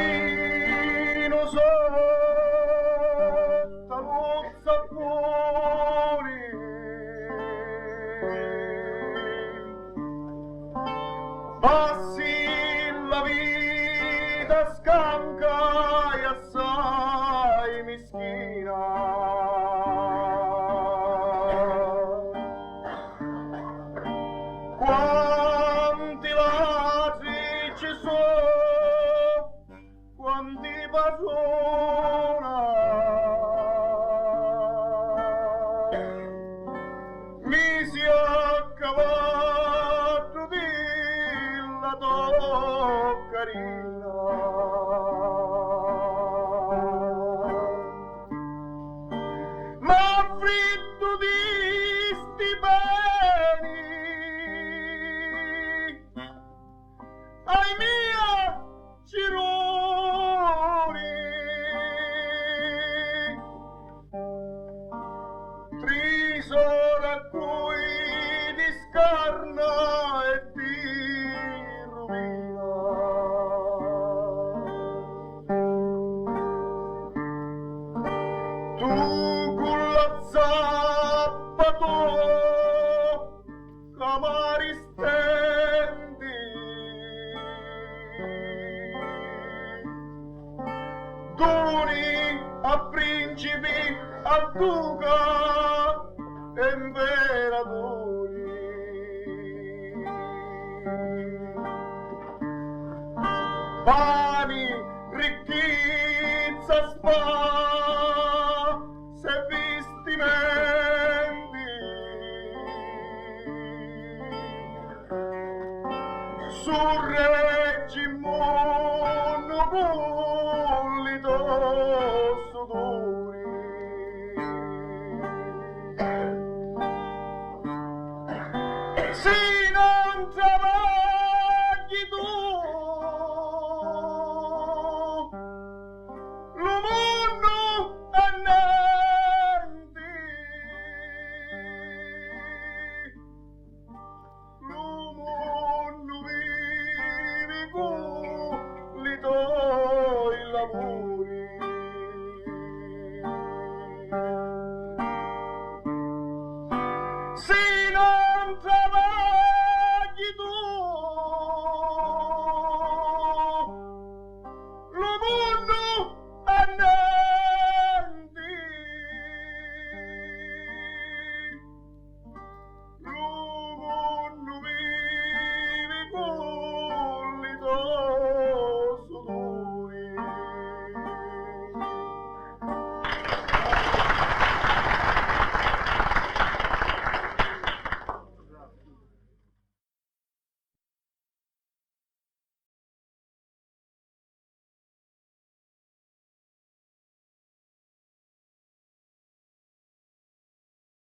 Contadinu sotto lo zappuni, passi la vita scanca e assai mischina. Quanti ladri ci sono, quanti padrona, mi si è cavato di la toccarina. Ma fritto di sti beni, ai mia cironi, trisora a cui di scarna e di rovina. Tu con la zappa tua camari stendi, doni a principi, a duca e imperatori. Pani, ricchezza, spa, se vestimenti, sul regimo pulito sudori. Se non travagli tu, lo mondo è niente, lo mondo vive con li tuoi lavori. Se